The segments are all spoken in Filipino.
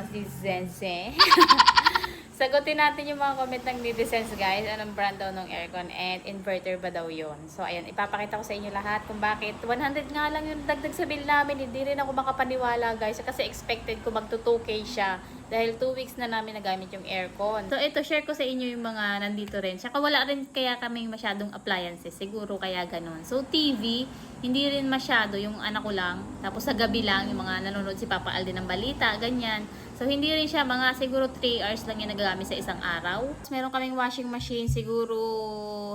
si Zenze. Sagutin natin yung mga comment ng netizens guys. Anong brand daw ng aircon and inverter ba daw yun. So ayan, ipapakita ko sa inyo lahat kung bakit 100 nga lang yung dagdag sa bill namin. Hindi rin ako makapaniwala guys kasi expected ko magto 2K siya. Dahil 2 weeks na namin nagamit yung aircon. So ito, share ko sa inyo yung mga nandito rin. Tsaka wala rin kaya kaming masyadong appliances. Siguro kaya ganun. So TV, hindi rin masyado yung anak ko lang. Tapos sa gabi lang yung mga nanonood si Papa Alden ng balita, ganyan. So, hindi rin siya, mga siguro 3 hours lang yung nagagamit sa isang araw. Meron kaming washing machine, siguro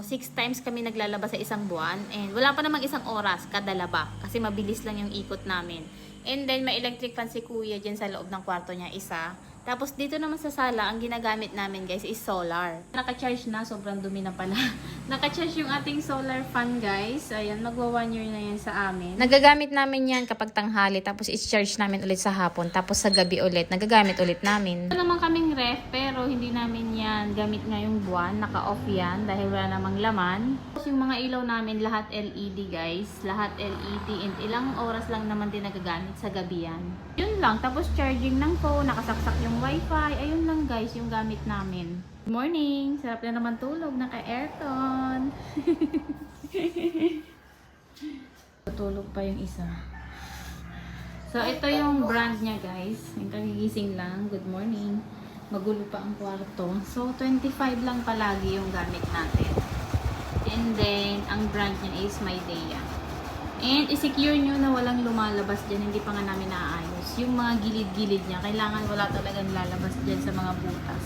6 times kami naglalaba sa isang buwan. And wala pa namang isang oras kada laba. Kasi mabilis lang yung ikot namin. And then, may electric fan si Kuya dyan sa loob ng kwarto niya, isa. Tapos, dito naman sa sala, ang ginagamit namin guys is solar. Naka-charge na, sobrang dumi na pala. Naka-charge yung ating solar fan guys. Ayan, magwa 1 year na yan sa amin. Nagagamit namin yan kapag tanghali, tapos i-charge namin ulit sa hapon. Tapos sa gabi ulit, nagagamit ulit namin. Ito naman kaming ref, pero hindi namin yan gamit ngayong buwan. Naka-off yan dahil wala namang laman. Tapos yung mga ilaw namin, lahat LED guys. Lahat LED and ilang oras lang naman din nagagamit sa gabi yan. Yun lang, tapos charging ng phone, nakasaksak yung wifi. Ayun lang guys yung gamit namin. Good morning! Sarap na naman tulog, naka-aircon. Tulog pa yung isa. So, ito yung brand niya guys. Yung kagigising lang. Good morning. Magulo pa ang kwarto. So, 25 lang palagi yung gamit natin. And then, ang brand niya is Midea. And i-secure nyo na walang lumalabas dyan. Hindi pa nga namin naayos. Yung mga gilid-gilid niya, kailangan wala talagang lalabas dyan sa mga butas.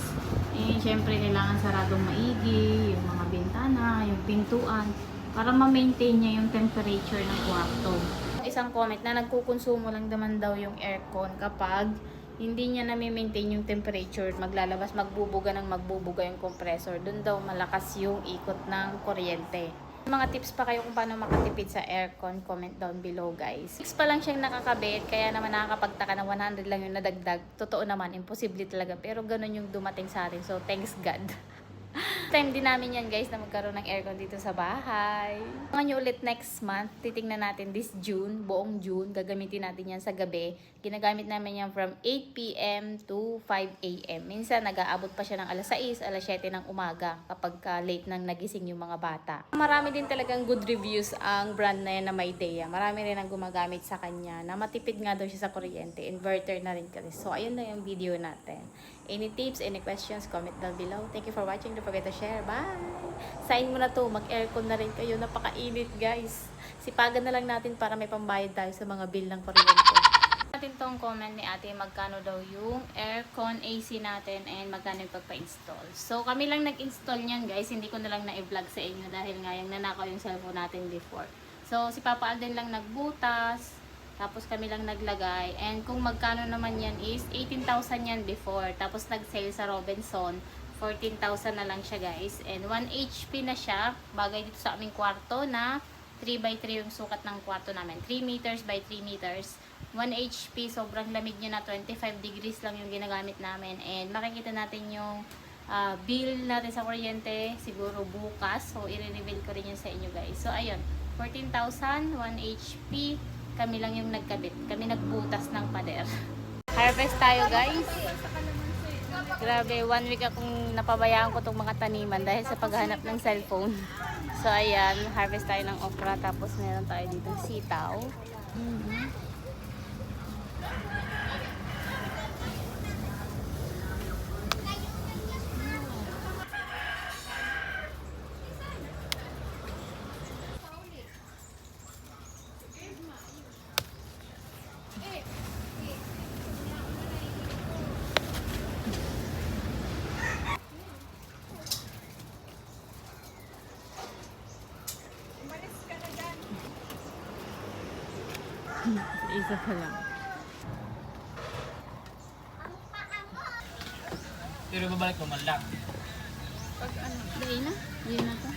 Eh, syempre, kailangan saradong maigi, yung mga bintana, yung pintuan, para ma-maintain niya yung temperature ng kwarto. Isang comment na nagkukonsumo lang naman daw yung aircon kapag hindi niya na-maintain yung temperature, maglalabas, magbubuga yung compressor. Doon daw malakas yung ikot ng kuryente. Mga tips pa kayo kung paano makatipid sa aircon, comment down below guys. 6 pa lang siyang nakakabit, kaya naman nakakapagtaka na 100 lang yung nadagdag. Totoo naman, imposible talaga. Pero ganun yung dumating sa atin. So, thanks God. Time din namin yan guys na magkaroon ng aircon dito sa bahay. Mga nyo ulit next month, titingnan natin this June, buong June, gagamitin natin yan sa gabi. Ginagamit namin yan from 8 PM to 5 AM. Minsan nag-aabot pa siya ng alas 6, alas 7 ng umaga kapag late nang nagising yung mga bata. Marami din talagang good reviews ang brand na yan na Midea. Marami rin ang gumagamit sa kanya na matipid nga daw siya sa kuryente. Inverter na rin kasi. So ayun na yung video natin. Any tips, any questions, comment down below. Thank you for watching. Don't forget to share. Bye! Sign mo na to. Mag-aircon na rin kayo. Napakainit guys. Sipagan na lang natin para may pambayad tayo sa mga bill ng kuryente. Natin tong comment ni ate, magkano daw yung aircon AC natin and magkano yung pagpa-install. So kami lang nag-install niyan guys. Hindi ko na lang na-vlog sa inyo dahil nga yung nanakaw yung cellphone natin before. So si Papa Alden lang nagbutas. Tapos kami lang naglagay. And kung magkano naman yan is 18,000 yan before. Tapos nag-sale sa Robinson. 14,000 na lang siya guys. And 1 HP na siya. Bagay dito sa aming kwarto na 3x3 yung sukat ng kwarto namin. 3 meters by 3 meters. 1 HP. Sobrang lamig niya na. 25 degrees lang yung ginagamit namin. And makikita natin yung bill natin sa kuryente. Siguro bukas. So i-reveal ko rin yun sa inyo guys. So ayun. 14,000. 1 HP. Kami lang yung nagkabit. Kami nagbutas ng pader. Harvest tayo guys. Grabe, 1 week akong napabayaan ko itong mga taniman dahil sa paghahanap ng cellphone. So ayan, harvest tayo ng okra. Tapos meron tayo dito sitaw. Isa pa lang. Pero babalik mo man lang. Pag ano, dahil na? Yun na to.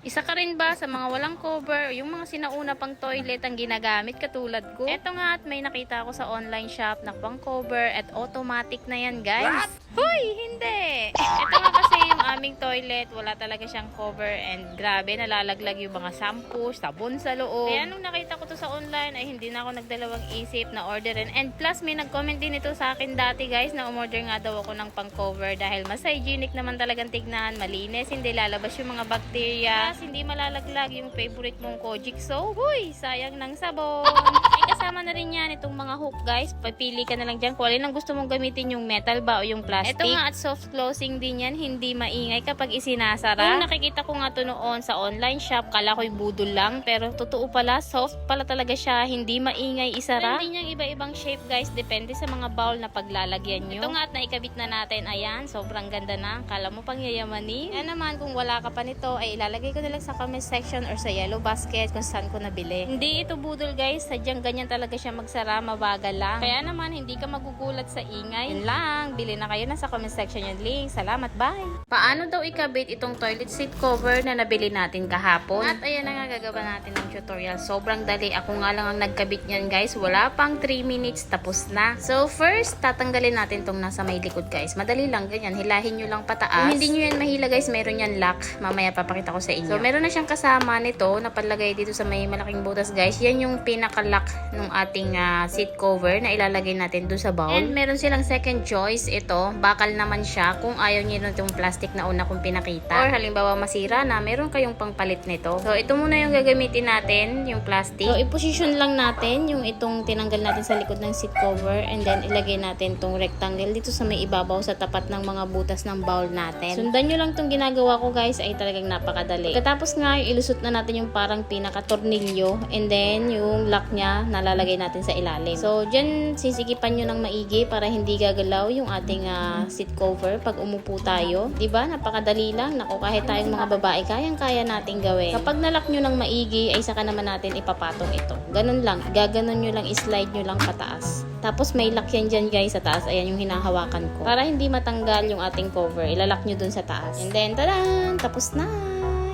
Isa ka rin ba sa mga walang cover, yung mga sinauna pang toilet ang ginagamit katulad ko? Eto nga at may nakita ako sa online shop na pang cover at automatic na yan guys. What? Huy, hindi! Ito nga kasi yung aming toilet, wala talaga siyang cover and grabe, nalalaglag yung mga shampoo, sabon sa loob. Kaya nung nakita ko to sa online ay hindi na ako nagdalawang isip na orderin. And plus may nag-comment din ito sa akin dati guys na umorder nga daw ako ng pang cover dahil mas hygienic naman talagang tignan, malinis, hindi lalabas yung mga bacteria, plus hindi malalaglag yung favorite mong Kojic soap. Huy, sayang ng sabon. Ay kasama na rin yan itong mga hook guys, papili ka na lang dyan kung alin ang gusto mong gamitin, yung metal ba o yung plastic. Ito nga at soft closing din yan, hindi maingay kapag isinasara. Nung nakikita ko nga to noon sa online shop, kala ko'y budol lang, pero totoo pala, soft pala talaga siya, hindi maingay isara. Hindi niyang iba-ibang shape guys, depende sa mga bowl na paglalagyan nyo. Ito nga at naikabit na natin, ayan, sobrang ganda na. Kala mo pang yayamanin. Kaya naman kung wala ka pa nito, ay ilalagay ko na lang sa comment section or sa yellow basket kung saan ko nabili. Hindi ito budol guys, sadyang ganyan talaga siya magsara, mabagal lang. Kaya naman hindi ka magugulat sa ingay. Yun lang, bili na kayo, nasa comment section yung link. Salamat, bye! Paano daw ikabit itong toilet seat cover na nabili natin kahapon? At ayan na nga, gagawa natin ng tutorial. Sobrang dali. Ako nga lang ang nagkabit niyan guys. Wala pang 3 minutes, tapos na. So first, tatanggalin natin tong nasa may likod guys. Madali lang, ganyan. Hilahin nyo lang pataas. Kung hindi nyo yan mahila guys, meron yan lock. Mamaya papakita ko sa inyo. So meron na siyang kasama nito na palagay dito sa may malaking butas guys. Yan yung pinaka-lock ng ating seat cover na ilalagay natin doon sa bowl. And meron silang second choice. Ito, bakal naman siya kung ayaw nyo na itong plastic na una kong pinakita. Or halimbawa masira na, meron kayong pangpalit nito. So ito muna yung gagamitin natin, yung plastic. So i-position lang natin yung itong tinanggal natin sa likod ng seat cover and then ilagay natin itong rectangle dito sa may ibabaw sa tapat ng mga butas ng bowl natin. Sundan nyo lang itong ginagawa ko guys, ay talagang napakadali. Pagkatapos nga, ilusot na natin yung parang pinaka-tornilyo and then yung lock niya nalalagay natin sa ilalim. So dyan sisikipan nyo ng maigi para hindi gagalaw yung ating seat cover pag umupo tayo. Diba? Napakadali lang. Naku, kahit tayong mga babae, kayang-kaya nating gawin. Kapag nalock nyo ng maigi, ay saka naman natin ipapatong ito. Ganun lang. Gaganon nyo lang, slide nyo lang pataas. Tapos may lock yan dyan guys sa taas. Ayan yung hinahawakan ko. Para hindi matanggal yung ating cover, ilalock nyo dun sa taas. And then, tadan! Tapos na!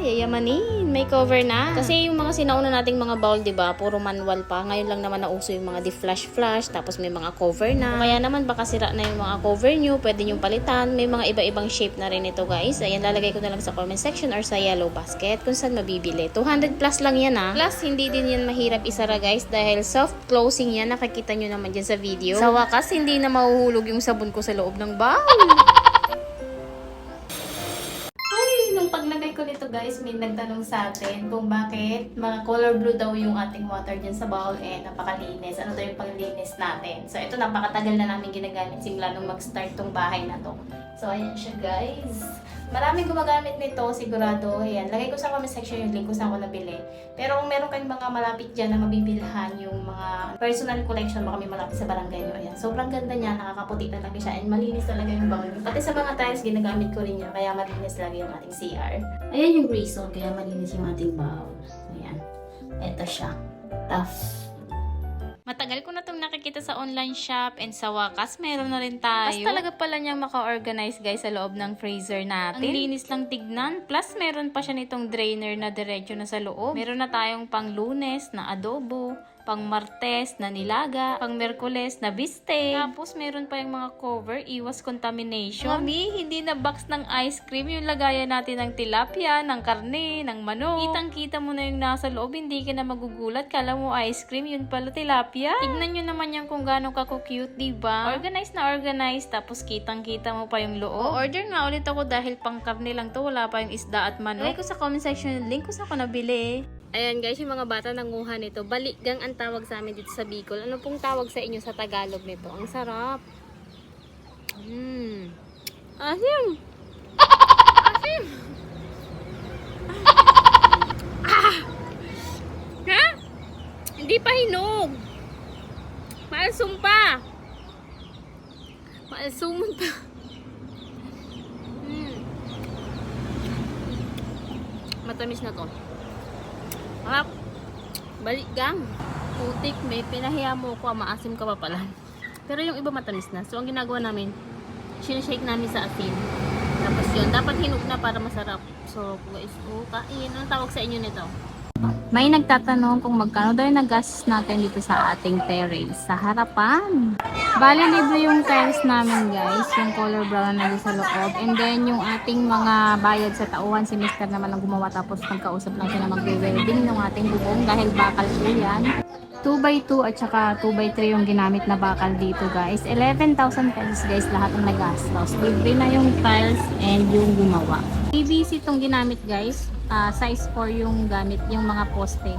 Yayamanin, may cover na. Kasi yung mga sinauna nating mga bowl, 'di ba? Puro manual pa. Ngayon lang naman nauso yung mga di-flash, tapos may mga cover na. Kaya naman baka sira na yung mga cover nyo, pwede nyo palitan. May mga iba-ibang shape na rin ito, guys. Ayan, lalagay ko na lang sa comment section or sa yellow basket kung saan mabibili. 200 plus lang yan, ha. Plus, hindi din yan mahirap isara, guys, dahil soft closing yan. Nakikita nyo naman dyan sa video. Sa wakas, hindi na mahuhulog yung sabon ko sa loob ng bowl. Nung paglagay ko nito guys, may nagtanong sa atin kung bakit mga color blue daw yung ating water dyan sa bowl napakalinis. Ano daw yung panglinis natin? So ito, napakatagal na namin ginagamit simula nung mag-start tong bahay na to. So ayan siya guys. Maraming gumagamit nito, sigurado. Ayan, lagay ko sa comment section yung link kung saan ko nabili. Pero kung meron kayong mga malapit dyan na mabibilhan yung mga personal collection, baka may malapit sa barangay nyo. Ayan, sobrang ganda niya, nakakaputi talaga siya, and malinis talaga yung bowl. Pati sa mga tiles, ginagamit ko rin yun, kaya malinis lagi yung ating CR. Ayan yung gray zone, kaya malinis yung ating bowl. Ayan, eto siya. Tough. Matagal ko na itong nakikita sa online shop and sa wakas, meron na rin tayo. Mas talaga pala niyang maka-organize guys sa loob ng freezer natin. Ang linis lang tignan. Plus, meron pa siya nitong drainer na diretso na sa loob. Meron na tayong pang Lunes na adobo, pang Martes na nilaga, pang Merkules na bistec. Tapos, meron pa yung mga cover, iwas contamination. Mami, hindi na box ng ice cream yung lagayan natin ng tilapia, ng karne, ng manok. Kitang-kita mo na yung nasa loob, hindi ka na magugulat. Kala mo ice cream, yun pala tilapia. Tignan nyo naman yan kung gaano ka-cute, diba? Organize na organize, tapos kitang-kita mo pa yung loob. Order nga ulit ako dahil pang karne lang to, wala pa yung isda at manok. Lagay ko sa comment section yung link kung saan ko nabili. Ayan guys, yung mga bata nanguha nito. Balikgang ang tawag sa amin dito sa Bicol. Ano pong tawag sa inyo sa Tagalog nito? Ang sarap. Asim! Asim! Ha? Hindi pa hinog. Maalsum pa. Maalsumon pa. Matamis na to. Harap. Balik gang. Putik, may pinahiya mo ko, maasim ka pa pala. Pero yung iba matamis na. So, ang ginagawa namin, sinashake namin sa asin. Tapos yun, dapat hinog na para masarap. So, guys, kain. Anong tawag sa inyo nito? May nagtatanong kung magkano daw yung nagastos natin dito sa ating terrace. Sa harapan. Bali, libre yung tiles namin guys. Yung color brown na nandun sa loob. And then yung ating mga bayad sa tauhan. Si Mr. naman ang gumawa. Tapos nagkausap lang siya na magbe-welding ng ating bubong. Dahil bakal po yan. 2x2 at saka 2x3 yung ginamit na bakal dito guys. 11,000 pesos guys lahat ng nagastos. Libre na yung tiles and yung gumawa. PVC itong ginamit guys. Size 4 yung gamit, yung mga poste.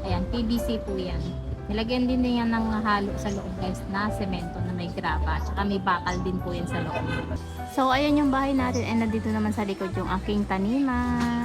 Ayan, PVC po yan. Nilagyan din niya ng halo sa loob guys na semento na may graba. Tsaka may bakal din po yan sa loob. So, ayan yung bahay natin and nandito naman sa likod yung aking taniman.